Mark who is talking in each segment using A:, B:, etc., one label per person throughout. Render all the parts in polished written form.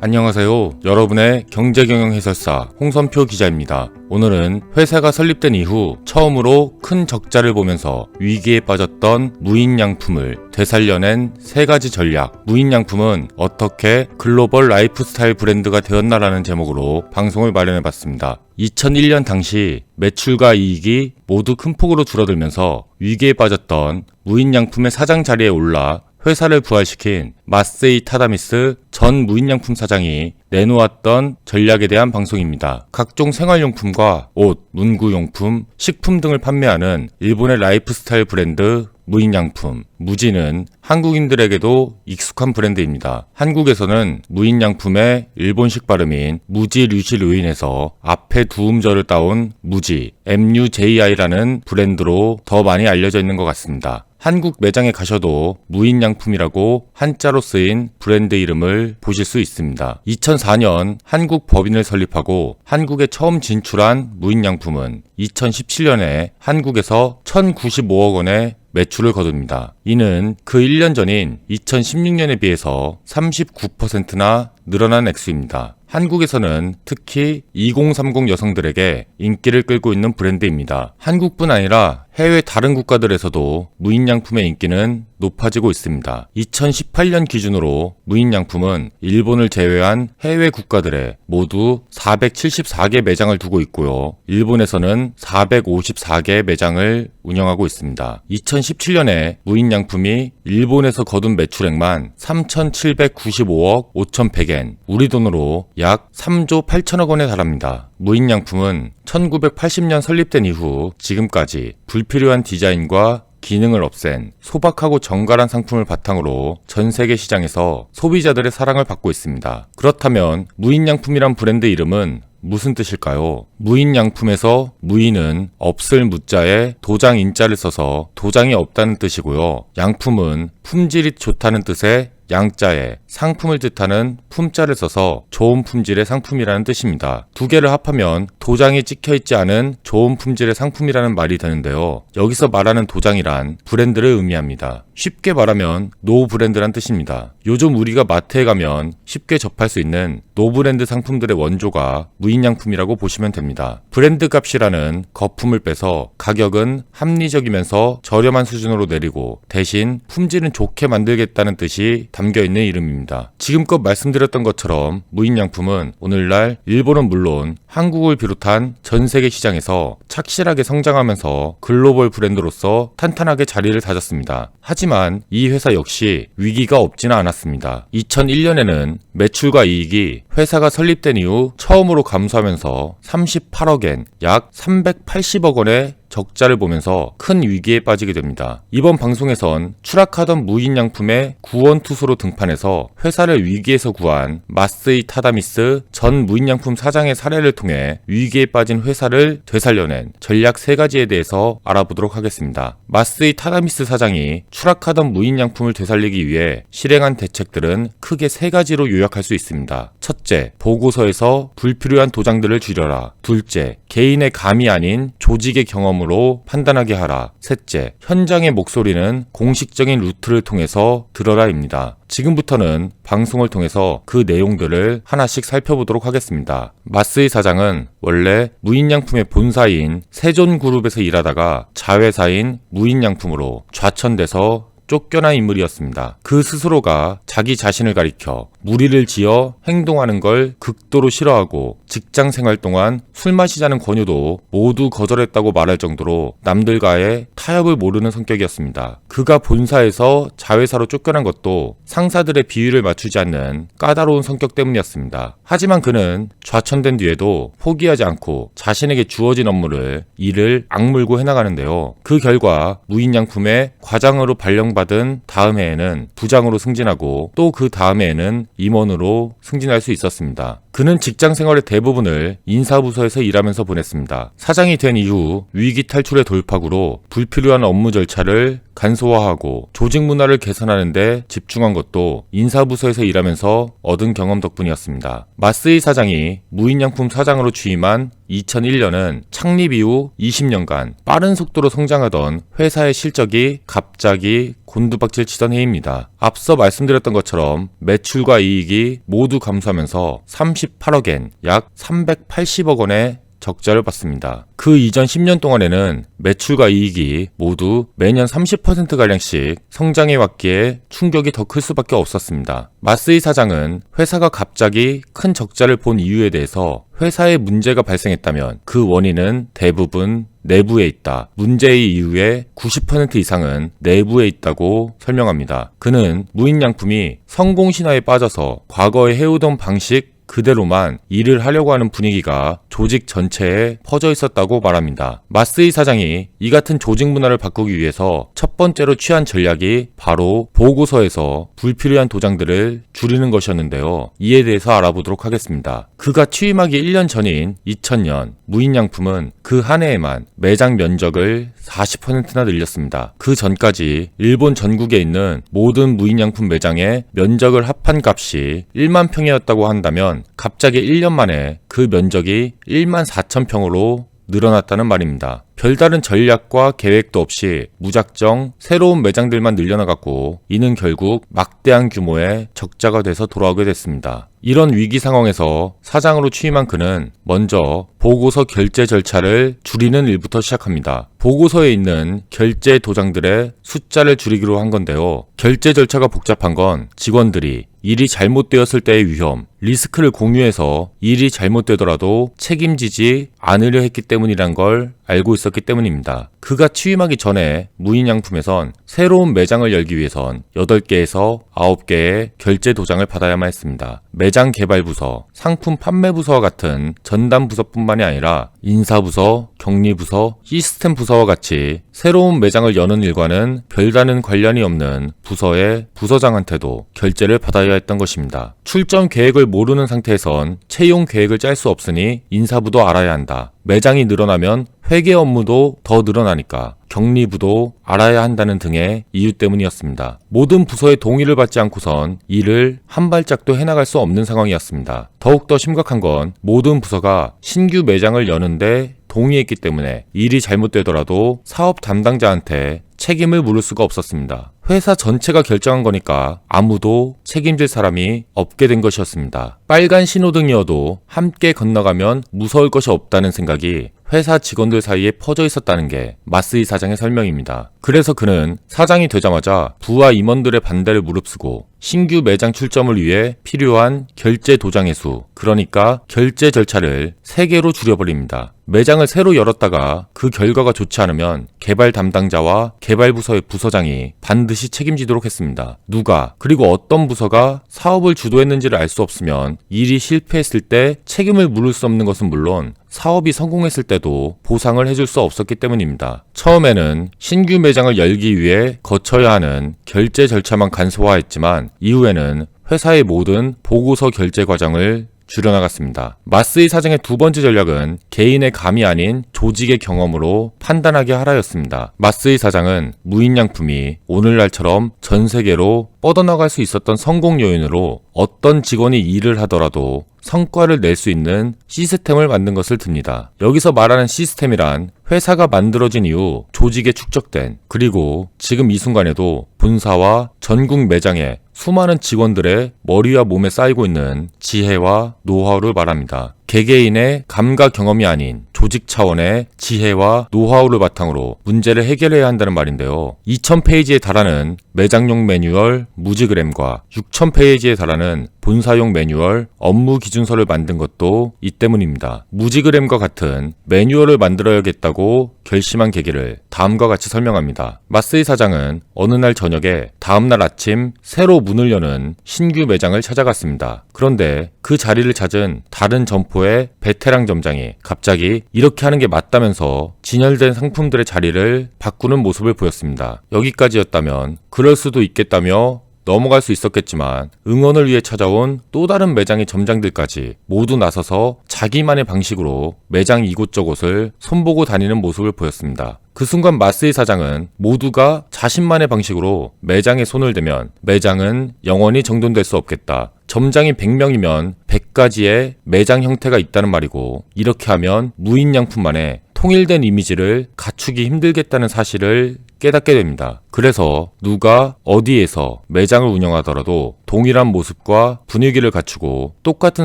A: 안녕하세요. 여러분의 경제경영 해설사 홍선표 기자입니다. 오늘은 회사가 설립된 이후 처음으로 큰 적자를 보면서 위기에 빠졌던 무인양품을 되살려낸 3가지 전략, 무인양품은 어떻게 글로벌 라이프스타일 브랜드가 되었나라는 제목으로 방송을 마련해봤습니다. 2001년 당시 매출과 이익이 모두 큰 폭으로 줄어들면서 위기에 빠졌던 무인양품의 사장 자리에 올라 회사를 부활시킨 마세이 타다미스 전 무인양품 사장이 내놓았던 전략에 대한 방송입니다. 각종 생활용품과 옷, 문구용품, 식품 등을 판매하는 일본의 라이프스타일 브랜드 무인양품, 무지는 한국인들에게도 익숙한 브랜드입니다. 한국에서는 무인양품의 일본식 발음인 무지류시로 인해서 앞에 두 음절을 따온 무지, MUJI라는 브랜드로 더 많이 알려져 있는 것 같습니다. 한국 매장에 가셔도 무인양품이라고 한자로 쓰인 브랜드 이름을 보실 수 있습니다. 2004년 한국 법인을 설립하고 한국에 처음 진출한 무인양품은 2017년에 한국에서 1,095억 원의 매출을 거둡니다. 이는 그 1년 전인 2016년에 비해서 39%나 늘어난 액수입니다. 한국에서는 특히 2030 여성들에게 인기를 끌고 있는 브랜드입니다. 한국뿐 아니라 해외 다른 국가들에서도 무인양품의 인기는 높아지고 있습니다. 2018년 기준으로 무인양품은 일본을 제외한 해외 국가들에 모두 474개 매장을 두고 있고요. 일본에서는 454개 매장을 운영하고 있습니다. 2017년에 무인양품이 일본에서 거둔 매출액만 3,795억 5,100엔, 우리 돈으로 약 3조 8천억 원에 달합니다. 무인양품은 1980년 설립된 이후 지금까지 불필요한 디자인과 기능을 없앤 소박하고 정갈한 상품을 바탕으로 전 세계 시장에서 소비자들의 사랑을 받고 있습니다. 그렇다면 무인양품이란 브랜드 이름은 무슨 뜻일까요? 무인양품에서 무인은 없을 무자에 도장 인자를 써서 도장이 없다는 뜻이고요. 양품은 품질이 좋다는 뜻의 양자에 상품을 뜻하는 품자를 써서 좋은 품질의 상품이라는 뜻입니다. 두 개를 합하면 도장이 찍혀있지 않은 좋은 품질의 상품이라는 말이 되는데요. 여기서 말하는 도장이란 브랜드를 의미합니다. 쉽게 말하면 노 브랜드란 뜻입니다. 요즘 우리가 마트에 가면 쉽게 접할 수 있는 노브랜드 상품들의 원조가 무인양품이라고 보시면 됩니다. 브랜드 값이라는 거품을 빼서 가격은 합리적이면서 저렴한 수준으로 내리고 대신 품질은 좋게 만들겠다는 뜻이 담겨있는 이름입니다. 지금껏 말씀드렸던 것처럼 무인양품은 오늘날 일본은 물론 한국을 비롯한 전 세계 시장에서 착실하게 성장하면서 글로벌 브랜드로서 탄탄하게 자리를 다졌습니다. 하지만 이 회사 역시 위기가 없지는 않았습니다. 2001년에는 매출과 이익이 회사가 설립된 이후 처음으로 감소하면서 38억엔, 약 380억 원의 적자를 보면서 큰 위기에 빠지게 됩니다. 이번 방송에선 추락하던 무인양품의 구원투수로 등판해서 회사를 위기에서 구한 마세이 타다미스 전 무인양품 사장의 사례를 통해 위기에 빠진 회사를 되살려낸 전략 3가지에 대해서 알아보도록 하겠습니다. 마세이 타다미스 사장이 추락하던 무인양품을 되살리기 위해 실행한 대책들은 크게 3가지로 요약할 수 있습니다. 첫째, 보고서에서 불필요한 도장들을 줄여라. 둘째, 개인의 감이 아닌 조직의 경험으로 판단하게 하라. 셋째, 현장의 목소리는 공식적인 루트를 통해서 들어라입니다. 지금부터는 방송을 통해서 그 내용들을 하나씩 살펴보도록 하겠습니다. 마세이 사장은 원래 무인양품의 본사인 세존그룹에서 일하다가 자회사인 무인양품으로 좌천돼서 쫓겨난 인물이었습니다. 그 스스로가 자기 자신을 가리켜 무리를 지어 행동하는 걸 극도로 싫어하고 직장 생활 동안 술 마시자는 권유도 모두 거절했다고 말할 정도로 남들과의 타협을 모르는 성격이었습니다. 그가 본사에서 자회사로 쫓겨난 것도 상사들의 비위를 맞추지 않는 까다로운 성격 때문이었습니다. 하지만 그는 좌천된 뒤에도 포기하지 않고 자신에게 주어진 업무를 일을 악물고 해나가는데요. 그 결과 무인양품의 과장으로 발령받은 다음 해에는 부장으로 승진하고 또 그 다음 해에는 임원으로 승진할 수 있었습니다. 그는 직장 생활의 대부분을 인사부서에서 일하면서 보냈습니다. 사장이 된 이후 위기 탈출의 돌파구로 불필요한 업무 절차를 간소화하고 조직 문화를 개선하는 데 집중한 것도 인사부서에서 일하면서 얻은 경험 덕분이었습니다. 마쓰이 사장이 무인양품 사장으로 취임한 2001년은 창립 이후 20년간 빠른 속도로 성장하던 회사의 실적이 갑자기 곤두박질 치던 해입니다. 앞서 말씀드렸던 것처럼 매출과 이익이 모두 감소하면서 38억엔 약 380억 원의 적자를 봤습니다. 그 이전 10년 동안에는 매출과 이익이 모두 매년 30%가량씩 성장해 왔기에 충격이 더 클 수밖에 없었습니다. 마쓰이 사장은 회사가 갑자기 큰 적자를 본 이유에 대해서 회사에 문제가 발생했다면 그 원인은 대부분 내부에 있다. 문제의 이유의 90% 이상은 내부에 있다고 설명합니다. 그는 무인양품이 성공신화에 빠져서 과거에 해오던 방식 그대로만 일을 하려고 하는 분위기가 조직 전체에 퍼져 있었다고 말합니다. 마쓰이 사장이 이 같은 조직 문화를 바꾸기 위해서 첫 번째로 취한 전략이 바로 보고서에서 불필요한 도장들을 줄이는 것이었는데요. 이에 대해서 알아보도록 하겠습니다. 그가 취임하기 1년 전인 2000년 무인양품은 그 한 해에만 매장 면적을 40%나 늘렸습니다. 그 전까지 일본 전국에 있는 모든 무인양품 매장의 면적을 합한 값이 1만 평이었다고 한다면 갑자기 1년 만에 그 면적이 1만 4천 평으로 늘어났다는 말입니다. 별다른 전략과 계획도 없이 무작정 새로운 매장들만 늘려나갔고 이는 결국 막대한 규모의 적자가 돼서 돌아오게 됐습니다. 이런 위기 상황에서 사장으로 취임한 그는 먼저 보고서 결제 절차를 줄이는 일부터 시작합니다. 보고서에 있는 결제 도장들의 숫자를 줄이기로 한 건데요. 결제 절차가 복잡한 건 직원들이 일이 잘못되었을 때의 위험, 리스크를 공유해서 일이 잘못되더라도 책임지지 않으려 했기 때문이란 걸 알고 있었기 때문입니다. 그가 취임하기 전에 무인양품에선 새로운 매장을 열기 위해선 8개에서 9개의 결제 도장을 받아야만 했습니다. 매장 개발부서, 상품 판매부서와 같은 전담 부서뿐만이 아니라 인사부서, 격리부서, 시스템 부서와 같이 새로운 매장을 여는 일과는 별다른 관련이 없는 부서의 부서장한테도 결제를 받아야 했던 것입니다. 출점 계획을 모르는 상태에선 채용 계획을 짤 수 없으니 인사부도 알아야 한다. 매장이 늘어나면 회계 업무도 더 늘어나니까 격리부도 알아야 한다는 등의 이유 때문이었습니다. 모든 부서의 동의를 받지 않고선 일을 한 발짝도 해나갈 수 없는 상황이었습니다. 더욱더 심각한 건 모든 부서가 신규 매장을 여는데 동의했기 때문에 일이 잘못되더라도 사업 담당자한테 책임을 물을 수가 없었습니다. 회사 전체가 결정한 거니까 아무도 책임질 사람이 없게 된 것이었습니다. 빨간 신호등이어도 함께 건너가면 무서울 것이 없다는 생각이 회사 직원들 사이에 퍼져 있었다는 게 마쓰이 사장의 설명입니다. 그래서 그는 사장이 되자마자 부하 임원들의 반대를 무릅쓰고 신규 매장 출점을 위해 필요한 결제 도장의 수, 그러니까 결제 절차를 3개로 줄여버립니다. 매장을 새로 열었다가 그 결과가 좋지 않으면 개발 담당자와 개발부서의 부서장이 반드시 책임지도록 했습니다. 누가 그리고 어떤 부서가 사업을 주도했는지를 알 수 없으면 일이 실패했을 때 책임을 물을 수 없는 것은 물론 사업이 성공했을 때도 보상을 해줄 수 없었기 때문입니다. 처음에는 신규 매장을 열기 위해 거쳐야 하는 결제 절차만 간소화했지만 이후에는 회사의 모든 보고서 결제 과정을 줄여나갔습니다. 마쓰이 사장의 두 번째 전략은 개인의 감이 아닌 조직의 경험으로 판단하게 하라였습니다. 마쓰이 사장은 무인양품이 오늘날처럼 전 세계로 뻗어나갈 수 있었던 성공 요인으로 어떤 직원이 일을 하더라도 성과를 낼 수 있는 시스템을 만든 것을 듭니다. 여기서 말하는 시스템이란 회사가 만들어진 이후 조직에 축적된, 그리고 지금 이 순간에도 본사와 전국 매장에 수많은 직원들의 머리와 몸에 쌓이고 있는 지혜와 노하우를 말합니다. 개개인의 감과 경험이 아닌 조직 차원의 지혜와 노하우를 바탕으로 문제를 해결해야 한다는 말인데요. 2000페이지에 달하는 매장용 매뉴얼 무지그램과 6000페이지에 달하는 본사용 매뉴얼 업무 기준서를 만든 것도 이 때문입니다. 무지그램과 같은 매뉴얼을 만들어야겠다고 결심한 계기를 다음과 같이 설명합니다. 마쓰이 사장은 어느 날 저녁에 다음날 아침 새로 문을 여는 신규 매장을 찾아갔습니다. 그런데 그 자리를 찾은 다른 점포의 베테랑 점장이 갑자기 이렇게 하는 게 맞다면서 진열된 상품들의 자리를 바꾸는 모습을 보였습니다. 여기까지였다면 그럴 수도 있겠다며 넘어갈 수 있었겠지만 응원을 위해 찾아온 또 다른 매장의 점장들까지 모두 나서서 자기만의 방식으로 매장 이곳저곳을 손보고 다니는 모습을 보였습니다. 그 순간 마스이 사장은 모두가 자신만의 방식으로 매장에 손을 대면 매장은 영원히 정돈될 수 없겠다. 점장이 100명이면 100가지의 매장 형태가 있다는 말이고, 이렇게 하면 무인양품만의 통일된 이미지를 갖추기 힘들겠다는 사실을 깨닫게 됩니다. 그래서 누가 어디에서 매장을 운영하더라도 동일한 모습과 분위기를 갖추고 똑같은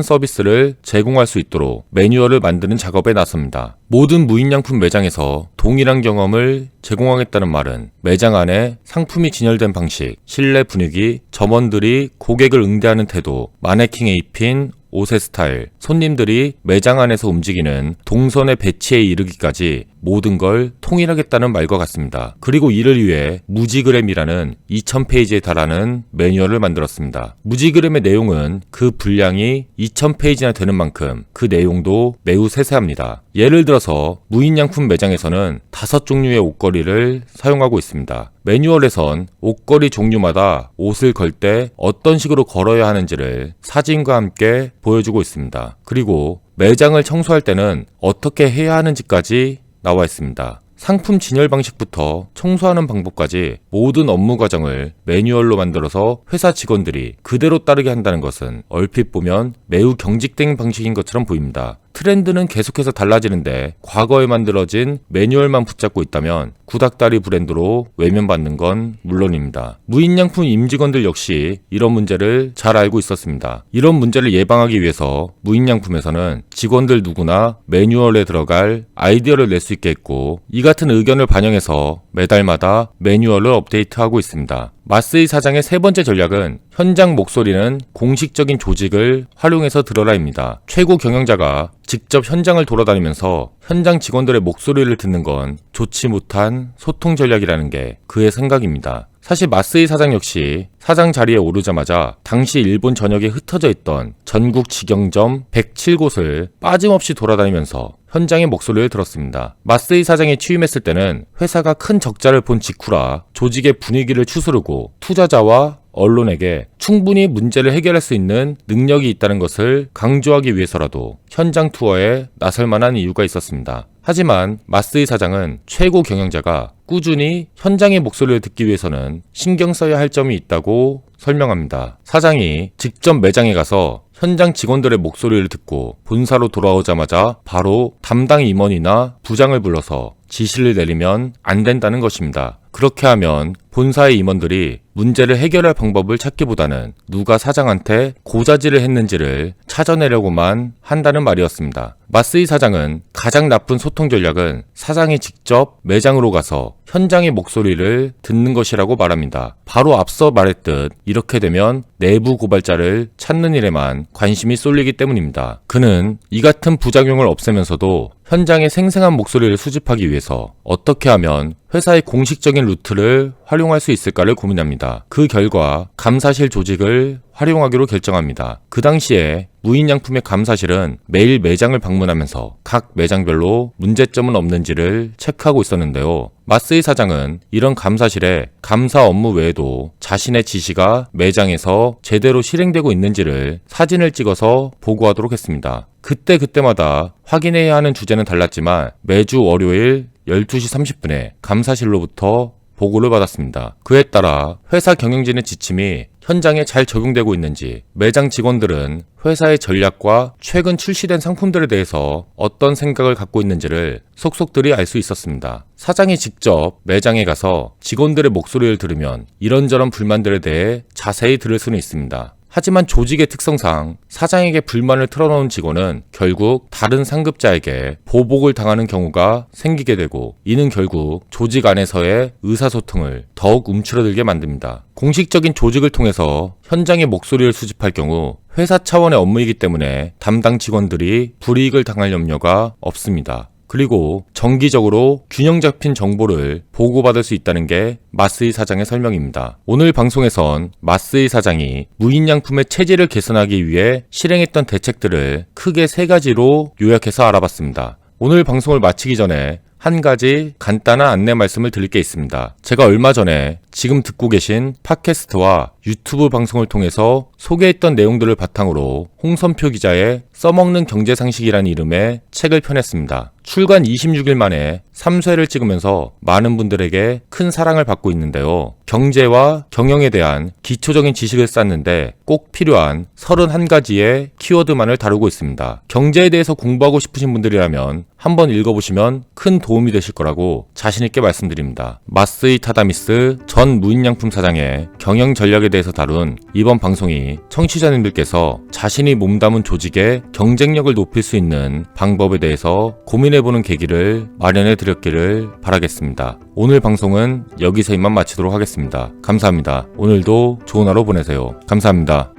A: 서비스를 제공할 수 있도록 매뉴얼을 만드는 작업에 나섭니다. 모든 무인양품 매장에서 동일한 경험을 제공하겠다는 말은 매장 안에 상품이 진열된 방식, 실내 분위기, 점원들이 고객을 응대하는 태도, 마네킹에 입힌 옷의 스타일, 손님들이 매장 안에서 움직이는 동선의 배치에 이르기까지 모든 걸 통일하겠다는 말과 같습니다. 그리고 이를 위해 무지그램이라는 2000페이지에 달하는 매뉴얼을 만들었습니다. 무지그램의 내용은 그 분량이 2000페이지나 되는 만큼 그 내용도 매우 세세합니다. 예를 들어서 무인양품 매장에서는 5종류의 옷걸이를 사용하고 있습니다. 매뉴얼에선 옷걸이 종류마다 옷을 걸 때 어떤 식으로 걸어야 하는지를 사진과 함께 보여주고 있습니다. 그리고 매장을 청소할 때는 어떻게 해야 하는지까지 나와 있습니다. 상품 진열 방식부터 청소하는 방법까지 모든 업무 과정을 매뉴얼로 만들어서 회사 직원들이 그대로 따르게 한다는 것은 얼핏 보면 매우 경직된 방식인 것처럼 보입니다. 트렌드는 계속해서 달라지는데 과거에 만들어진 매뉴얼만 붙잡고 있다면 구닥다리 브랜드로 외면받는 건 물론입니다. 무인양품 임직원들 역시 이런 문제를 잘 알고 있었습니다. 이런 문제를 예방하기 위해서 무인양품에서는 직원들 누구나 매뉴얼에 들어갈 아이디어를 낼 수 있게 했고, 이 같은 의견을 반영해서 매달마다 매뉴얼을 업데이트하고 있습니다. 마스이 사장의 세 번째 전략은 현장 목소리는 공식적인 조직을 활용해서 들어라입니다. 최고 경영자가 직접 현장을 돌아다니면서 현장 직원들의 목소리를 듣는 건 좋지 못한 소통 전략이라는 게 그의 생각입니다. 사실 마스이 사장 역시 사장 자리에 오르자마자 당시 일본 전역에 흩어져 있던 전국 직영점 107곳을 빠짐없이 돌아다니면서 현장의 목소리를 들었습니다. 마스이 사장이 취임했을 때는 회사가 큰 적자를 본 직후라 조직의 분위기를 추스르고 투자자와 언론에게 충분히 문제를 해결할 수 있는 능력이 있다는 것을 강조하기 위해서라도 현장 투어에 나설 만한 이유가 있었습니다. 하지만 마스이 사장은 최고 경영자가 꾸준히 현장의 목소리를 듣기 위해서는 신경 써야 할 점이 있다고 설명합니다. 사장이 직접 매장에 가서 현장 직원들의 목소리를 듣고 본사로 돌아오자마자 바로 담당 임원이나 부장을 불러서 지시를 내리면 안 된다는 것입니다. 그렇게 하면 본사의 임원들이 문제를 해결할 방법을 찾기보다는 누가 사장한테 고자질을 했는지를 찾아내려고만 한다는 말이었습니다. 마스이 사장은 가장 나쁜 소통 전략은 사장이 직접 매장으로 가서 현장의 목소리를 듣는 것이라고 말합니다. 바로 앞서 말했듯 이렇게 되면 내부 고발자를 찾는 일에만 관심이 쏠리기 때문입니다. 그는 이 같은 부작용을 없애면서도 현장의 생생한 목소리를 수집하기 위해서 어떻게 하면 회사의 공식적인 루트를 활용할 수 있을까를 고민합니다. 그 결과 감사실 조직을 활용하기로 결정합니다. 그 당시에 무인양품의 감사실은 매일 매장을 방문하면서 각 매장별로 문제점은 없는지를 체크하고 있었는데요. 마스이 사장은 이런 감사실에 감사 업무 외에도 자신의 지시가 매장에서 제대로 실행되고 있는지를 사진을 찍어서 보고하도록 했습니다. 그때마다 확인해야 하는 주제는 달랐지만 매주 월요일 12시 30분에 감사실로부터 보고를 받았습니다. 그에 따라 회사 경영진의 지침이 현장에 잘 적용되고 있는지, 매장 직원들은 회사의 전략과 최근 출시된 상품들에 대해서 어떤 생각을 갖고 있는지를 속속들이 알 수 있었습니다. 사장이 직접 매장에 가서 직원들의 목소리를 들으면 이런저런 불만들에 대해 자세히 들을 수는 있습니다. 하지만 조직의 특성상 사장에게 불만을 털어놓은 직원은 결국 다른 상급자에게 보복을 당하는 경우가 생기게 되고, 이는 결국 조직 안에서의 의사소통을 더욱 움츠러들게 만듭니다. 공식적인 조직을 통해서 현장의 목소리를 수집할 경우 회사 차원의 업무이기 때문에 담당 직원들이 불이익을 당할 염려가 없습니다. 그리고 정기적으로 균형 잡힌 정보를 보고받을 수 있다는 게 마스이 사장의 설명입니다. 오늘 방송에선 마스이 사장이 무인양품의 체질을 개선하기 위해 실행했던 대책들을 크게 3가지로 요약해서 알아봤습니다. 오늘 방송을 마치기 전에 한 가지 간단한 안내 말씀을 드릴 게 있습니다. 제가 얼마 전에 지금 듣고 계신 팟캐스트와 유튜브 방송을 통해서 소개했던 내용들을 바탕으로 홍선표 기자의 써먹는 경제상식이라는 이름의 책을 펴냈습니다. 출간 26일 만에 3쇄를 찍으면서 많은 분들에게 큰 사랑을 받고 있는데요. 경제와 경영에 대한 기초적인 지식을 쌓는데 꼭 필요한 31가지의 키워드만을 다루고 있습니다. 경제에 대해서 공부하고 싶으신 분들이라면 한번 읽어보시면 큰 도움이 되실 거라고 자신있게 말씀드립니다. 마쓰이 타다미스 전 무인양품 사장의 경영 전략에 대해서 다룬 이번 방송이 청취자님들께서 자신이 몸담은 조직의 경쟁력을 높일 수 있는 방법에 대해서 고민해보는 계기를 마련해 드렸기를 바라겠습니다. 오늘 방송은 여기서 이만 마치도록 하겠습니다. 감사합니다. 오늘도 좋은 하루 보내세요. 감사합니다.